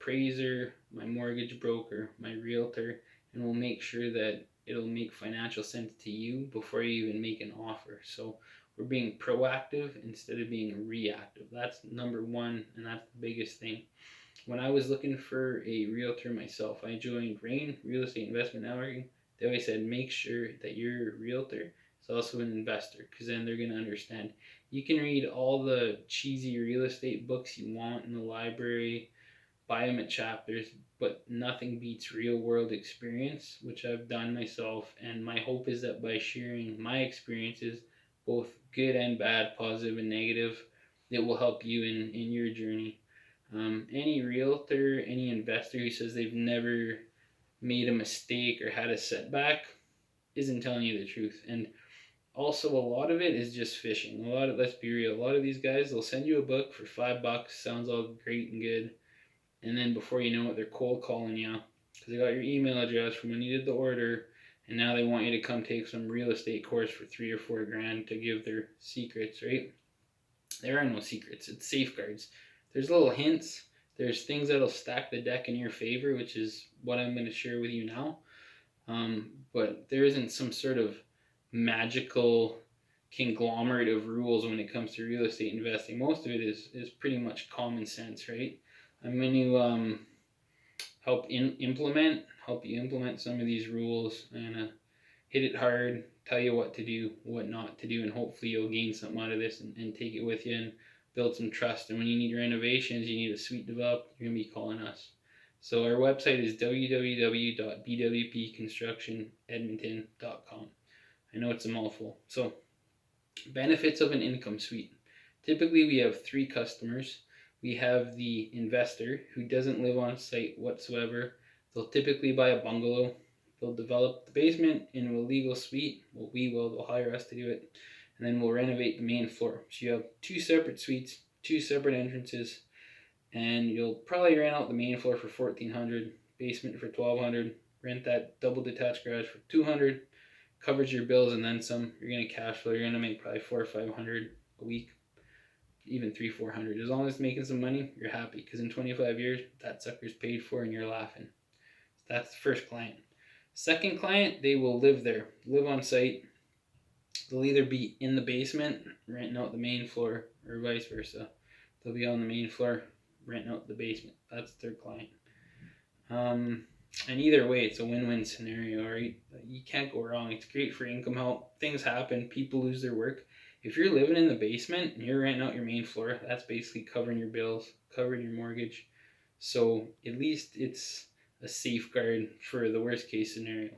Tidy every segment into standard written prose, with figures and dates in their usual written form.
appraiser, my mortgage broker, my realtor, and we'll make sure that it'll make financial sense to you before you even make an offer. So we're being proactive instead of being reactive. That's number one, and that's the biggest thing. When I was looking for a realtor myself, I joined RAIN, Real Estate Investment Networking. They always said make sure that your realtor is also an investor, because then they're going to understand. You can read all the cheesy real estate books you want in the library, buy them at Chapters, but nothing beats real world experience, which I've done myself. And my hope is that by sharing my experiences, both good and bad, positive and negative, it will help you in your journey. Any realtor, any investor who says they've never made a mistake or had a setback isn't telling you the truth. And also, a lot of it is just fishing. Let's be real, a lot of these guys, they'll send you a book for $5, sounds all great and good, and then before you know it, they're cold calling you because they got your email address from when you did the order, and now they want you to come take some real estate course for $3 or $4 to give their secrets, right? There are no secrets. It's safeguards. There's little hints. There's things that'll stack the deck in your favor, which is what I'm going to share with you now. But there isn't some sort of magical conglomerate of rules when it comes to real estate investing. Most of it is pretty much common sense, right? I'm going to help you implement some of these rules, and hit it hard, tell you what to do, what not to do, and hopefully you'll gain something out of this and take it with you and build some trust. And when you need renovations, you need a suite developed, you're going to be calling us. So our website is www.bwpconstructionedmonton.com. I know it's a mouthful. So, benefits of an income suite. Typically, we have 3 customers. We have the investor who doesn't live on site whatsoever. They'll typically buy a bungalow. They'll develop the basement into a legal suite. Well, they'll hire us to do it. And then we'll renovate the main floor. So you have 2 separate suites, 2 separate entrances, and you'll probably rent out the main floor for $1,400, basement for $1,200, rent that double detached garage for $200, covers your bills and then some. You're going to cash flow. You're going to make probably $400 or $500 a week, even $300-400. As long as it's making some money, you're happy, because in 25 years, that sucker's paid for and you're laughing. That's the first client. Second client, they will live there, live on site. They'll either be in the basement, renting out the main floor, or vice versa. They'll be on the main floor, renting out the basement. That's their client. And either way, it's a win-win scenario, right? You can't go wrong. It's great for income help. Things happen. People lose their work. If you're living in the basement and you're renting out your main floor, that's basically covering your bills, covering your mortgage. So at least it's a safeguard for the worst case scenario.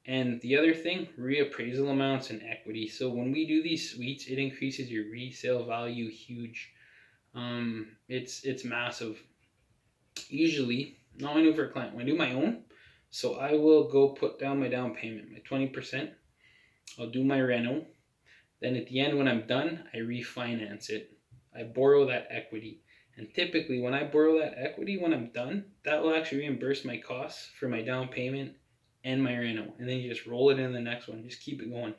And the other thing, reappraisal amounts and equity. So when we do these suites, it increases your resale value huge. It's massive. Usually, not only for a client, when I do my own, so I will go put down my down payment, my 20%. I'll do my reno. Then at the end, when I'm done, I refinance it. I borrow that equity. And typically, when I borrow that equity, when I'm done, that will actually reimburse my costs for my down payment and my reno. And then you just roll it in the next one. Just keep it going.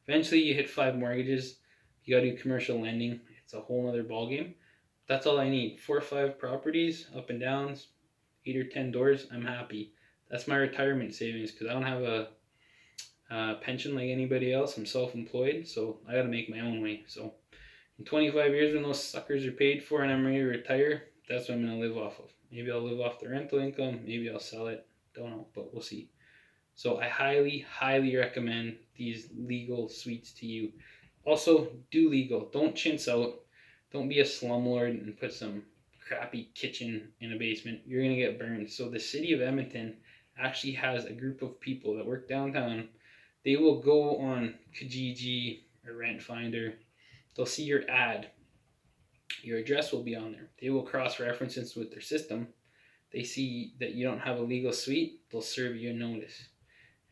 Eventually, you hit 5 mortgages. You got to do commercial lending. It's a whole other ballgame. That's all I need. 4 or 5 properties, up and downs, 8 or 10 doors. I'm happy. That's my retirement savings, because I don't have a pension like anybody else. I'm self-employed, so I got to make my own way. So in 25 years, when those suckers are paid for and I'm ready to retire, that's what I'm going to live off of. Maybe I'll live off the rental income. Maybe I'll sell it. Don't know, but we'll see. So I highly, highly recommend these legal suites to you. Also, do legal. Don't chintz out. Don't be a slumlord and put some crappy kitchen in a basement. You're going to get burned. So the city of Edmonton actually has a group of people that work downtown. They will go on Kijiji or Rent Finder. They'll see your ad. Your address will be on there. They will cross-reference it with their system. They see that you don't have a legal suite. They'll serve you a notice.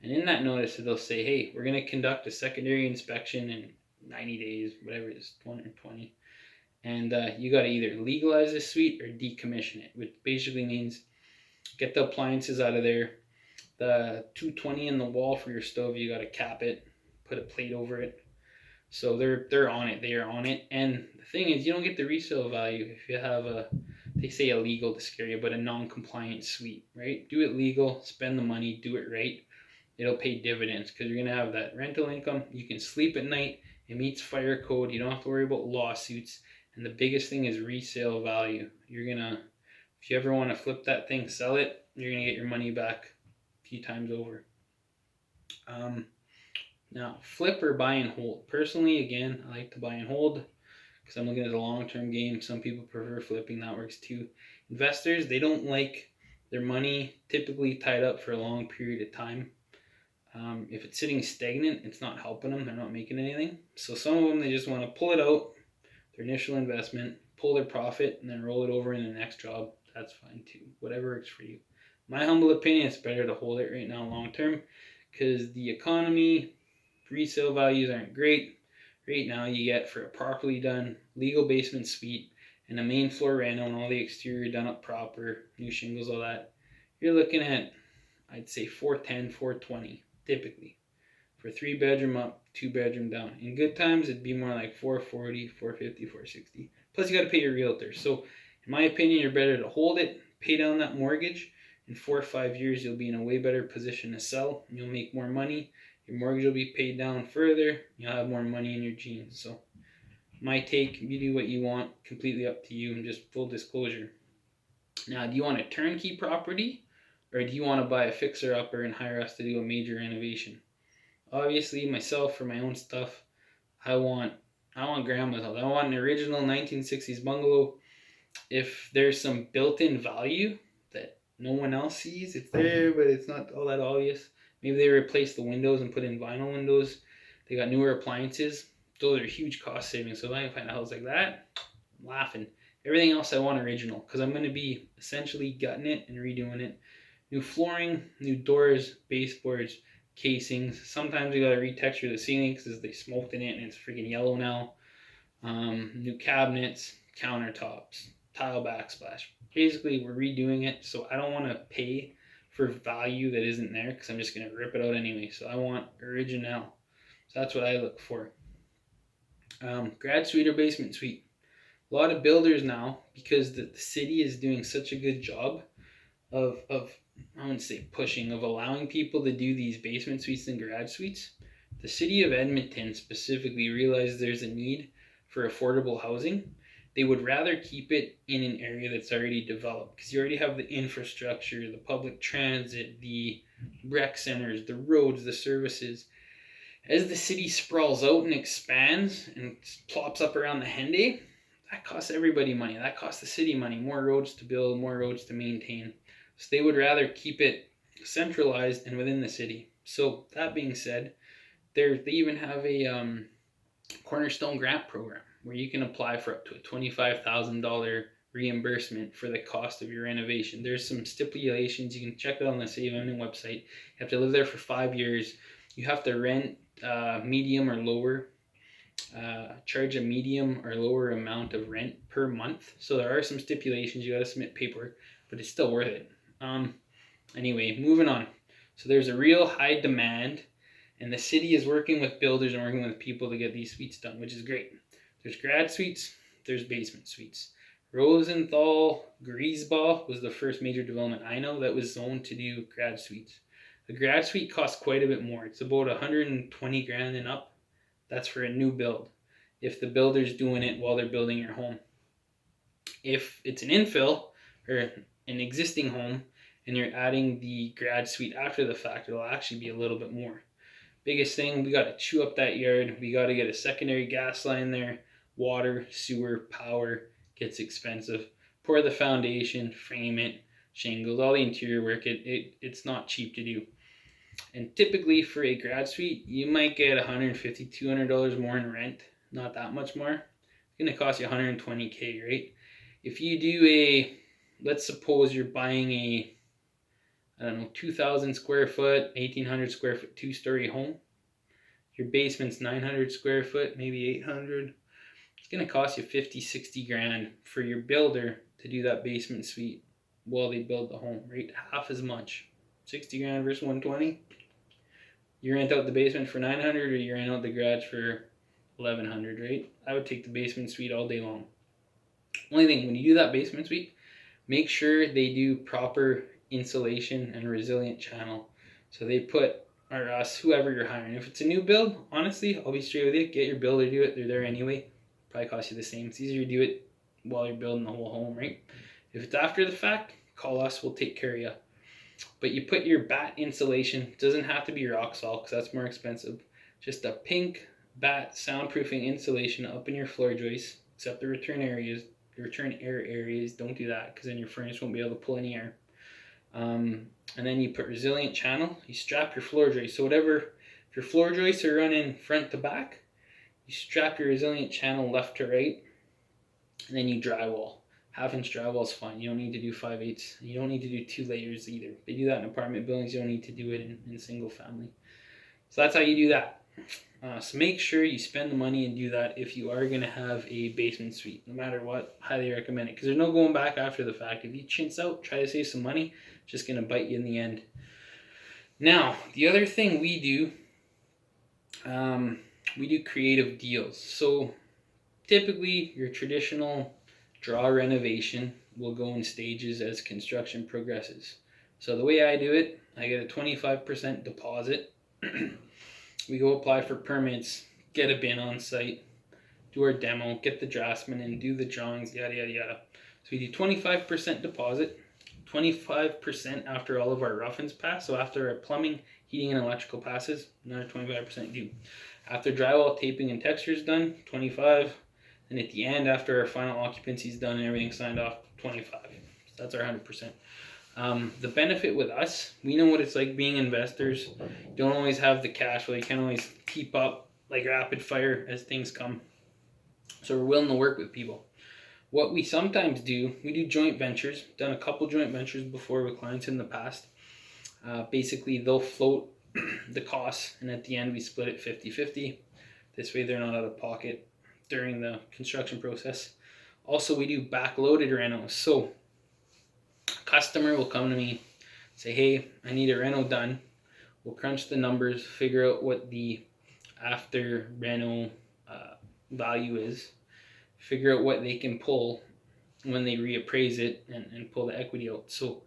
And in that notice, they'll say, hey, we're going to conduct a secondary inspection in 90 days, whatever it is, 120. And you got to either legalize this suite or decommission it, which basically means get the appliances out of there. The 220 in the wall for your stove, you got to cap it, put a plate over it. So they're on it. They are on it. And the thing is, you don't get the resale value if you have a they say illegal to scare you, but a non-compliant suite, right? Do it legal, spend the money, do it right. It'll pay dividends because you're going to have that rental income. You can sleep at night. It meets fire code. You don't have to worry about lawsuits. And the biggest thing is resale value. You're going to, if you ever want to flip that thing, sell it, you're going to get your money back a few times over. Now, flip or buy and hold. Personally, again, I like to buy and hold because I'm looking at the long-term game. Some people prefer flipping. That works too. Investors, they don't like their money typically tied up for a long period of time. If it's sitting stagnant, it's not helping them. They're not making anything. So some of them, they just want to pull it out, their initial investment, pull their profit, and then roll it over in the next job. That's fine too. Whatever works for you. My humble opinion, it's better to hold it right now long term because the economy, resale values aren't great. Right now you get for a properly done legal basement suite and a main floor reno and all the exterior done up proper, new shingles, all that, you're looking at, I'd say 410, 420 typically for 3-bedroom up, 2-bedroom down. In good times it'd be more like 440, 450, 460. Plus you got to pay your realtor. So in my opinion, you're better to hold it, pay down that mortgage. In 4 or 5 years you'll be in a way better position to sell. You'll make more money. Your mortgage will be paid down further. You'll have more money in your jeans. So my take, you do what you want, completely up to you, and just full disclosure. Now, do you want a turnkey property or do you want to buy a fixer-upper and hire us to do a major renovation? Obviously, myself, for my own stuff, I want grandma's house. I want an original 1960s bungalow. If there's some built-in value that no one else sees, it's there, but it's not all that obvious. Maybe they replace the windows and put in vinyl windows. They got newer appliances. Those are huge cost savings. So if I can find a house like that, I'm laughing. Everything else I want original because I'm going to be essentially gutting it and redoing it. New flooring, new doors, baseboards, casings. Sometimes we got to retexture the ceiling because they smoked in it and it's freaking yellow now. New cabinets, countertops, tile backsplash. Basically, we're redoing it, so I don't want to pay for value that isn't there because I'm just going to rip it out anyway. So I want original. So that's what I look for. Grad suite or basement suite. A lot of builders now, because the city is doing such a good job of I wouldn't say pushing, of allowing people to do these basement suites and garage suites. The city of Edmonton specifically realized there's a need for affordable housing. They would rather keep it in an area that's already developed because you already have the infrastructure, the public transit, the rec centers, the roads, the services. As the city sprawls out and expands and plops up around the Henday, that costs everybody money. That costs the city money. More roads to build, more roads to maintain. So they would rather keep it centralized and within the city. So that being said, they even have a Cornerstone grant program where you can apply for up to a $25,000 reimbursement for the cost of your renovation. There's some stipulations. You can check it out on the Save Edmonton website. You have to live there for 5 years. You have to rent medium or lower, charge a medium or lower amount of rent per month. So there are some stipulations. You got to submit paperwork, but it's still worth it. Anyway, moving on. So there's a real high demand, and the city is working with builders and working with people to get these suites done, which is great. There's grad suites, there's basement suites. Rosenthal Griesbach was the first major development I know that was zoned to do grad suites. A grad suite costs quite a bit more. It's about 120 grand and up. That's for a new build, if the builder's doing it while they're building your home. If it's an infill or an existing home and you're adding the grad suite after the fact, it'll actually be a little bit more. Biggest thing, we got to chew up that yard. We got to get a secondary gas line there. Water, sewer, power gets expensive. Pour the foundation, frame it, shingles, all the interior work. It's not cheap to do. And typically for a grad suite, you might get $150, $200 more in rent. Not that much more. It's going to cost you $120K, right? If you do let's suppose you're buying a, 2,000 square foot, 1,800 square foot, 2-story home. Your basement's 900 square foot, maybe 800. It's going to cost you 50, 60 grand for your builder to do that basement suite while they build the home, right? Half as much. 60 grand versus 120. You rent out the basement for 900 or you rent out the garage for 1,100, right? I would take the basement suite all day long. Only thing, when you do that basement suite, make sure they do proper insulation and resilient channel. So they put, or us, whoever you're hiring. If it's a new build, honestly, I'll be straight with you. Get your builder to do it. They're there anyway. Probably cost you the same. It's easier to do it while you're building the whole home, right? If it's after the fact, call us. We'll take care of you. But you put your bat insulation. Doesn't have to be rock salt because that's more expensive. Just a pink bat soundproofing insulation up in your floor joists, except the return areas. The return air areas, don't do that because then your furnace won't be able to pull any air. And then you put resilient channel. You strap your floor joist. So whatever, if your floor joists are running front to back, you strap your resilient channel left to right, and then you drywall. 1/2-inch drywall is fine. You don't need to do 5/8. You don't need to do 2 layers either. They do that in apartment buildings. You don't need to do it in single family. So that's how you do that. So make sure you spend the money and do that if you are going to have a basement suite. No matter what, highly recommend it. Because there's no going back after the fact. If you chintz out, try to save some money, it's just going to bite you in the end. Now, the other thing we do creative deals. So typically your traditional draw renovation will go in stages as construction progresses. So the way I do it, I get a 25% deposit. We go apply for permits, get a bin on site, do our demo, get the draftsman in, do the drawings, yada, yada, yada. So we do 25% deposit, 25% after all of our rough-ins pass. So after our plumbing, heating, and electrical passes, another 25% due. After drywall, taping, and texture is done, 25. And at the end, after our final occupancy is done and everything signed off, 25. So that's our 100%. The benefit with us, we know what it's like being investors. You don't always have the cash flow. You can't always keep up like rapid fire as things come. So we're willing to work with people. What we sometimes do, we do joint ventures. Done a couple joint ventures before with clients in the past. Basically, they'll float the costs, and at the end, we split it 50-50. This way, they're not out of pocket during the construction process. Also, we do backloaded renos. So customer will come to me, say, hey, I need a reno done. We'll crunch the numbers, figure out what the after reno value is, figure out what they can pull when they reappraise it and pull the equity out. So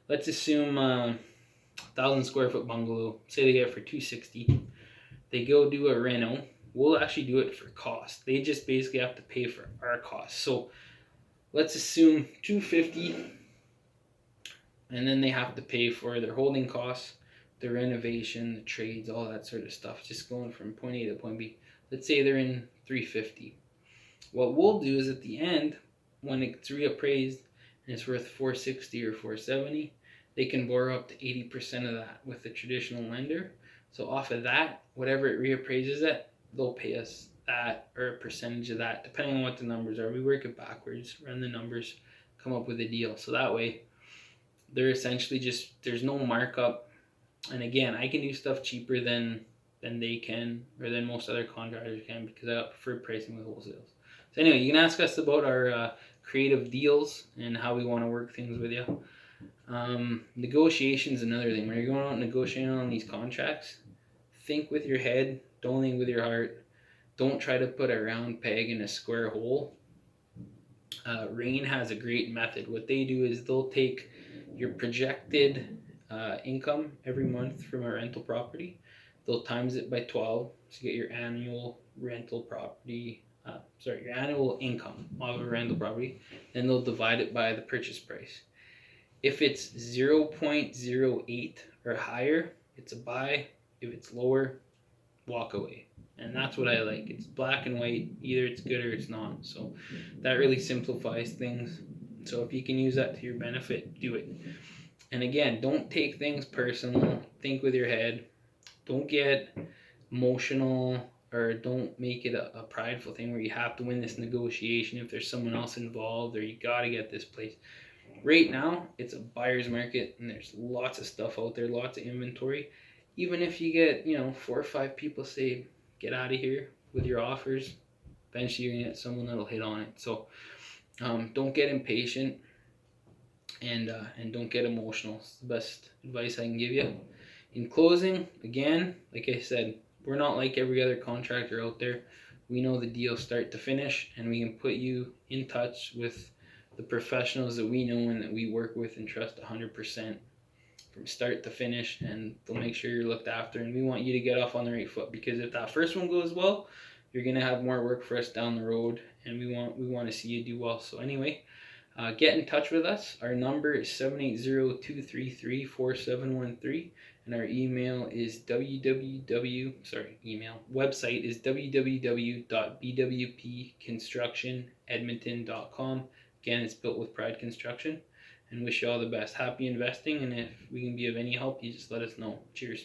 let's assume 1,000 square foot bungalow, say they get it for $260. They go do a reno. We'll actually do it for cost. They just basically have to pay for our costs. So let's assume $250, and then they have to pay for their holding costs, the renovation, the trades, all that sort of stuff, just going from point A to point B. Let's say they're in $350. What we'll do is at the end, when it's reappraised and it's worth $460 or $470, they can borrow up to 80% of that with the traditional lender. So off of that, whatever it reappraises at, they'll pay us that or a percentage of that, depending on what the numbers are. We work it backwards, run the numbers, come up with a deal. So that way, they're essentially just, there's no markup. And again, I can do stuff cheaper than they can, or than most other contractors can, because I got preferred pricing with wholesales. So anyway, you can ask us about our creative deals and how we want to work things with you. Negotiation is another thing. When you're going out negotiating on these contracts, think with your head, don't think with your heart. Don't try to put a round peg in a square hole. Rain has a great method. What they do is they'll take your projected income every month from a rental property. They'll times it by 12 to get your annual rental property, your annual income of a rental property. Then they'll divide it by the purchase price. If it's 0.08 or higher, it's a buy. If it's lower, walk away. And that's what I like. It's black and white. Either it's good or it's not. So that really simplifies things. So if you can use that to your benefit, do it. And again, don't take things personal. Think with your head. Don't get emotional, or don't make it a prideful thing where you have to win this negotiation if there's someone else involved, or you got to get this place. Right now, it's a buyer's market, and there's lots of stuff out there, lots of inventory. Even if you get, 4 or 5 people say, get out of here with your offers, eventually you're going to get someone that'll hit on it. So don't get impatient, and don't get emotional. It's the best advice I can give you. In closing, again, like I said, we're not like every other contractor out there. We know the deal start to finish, and we can put you in touch with the professionals that we know and that we work with and trust 100% from start to finish, and they'll make sure you're looked after. And we want you to get off on the right foot, because if that first one goes well, you're gonna have more work for us down the road, and we want to see you do well. So anyway, get in touch with us. Our number is 780-233-4713, and our email is website is www.bwpconstructionedmonton.com. Again, it's built with pride construction. And wish you all the best. Happy investing, and if we can be of any help, you just let us know. Cheers.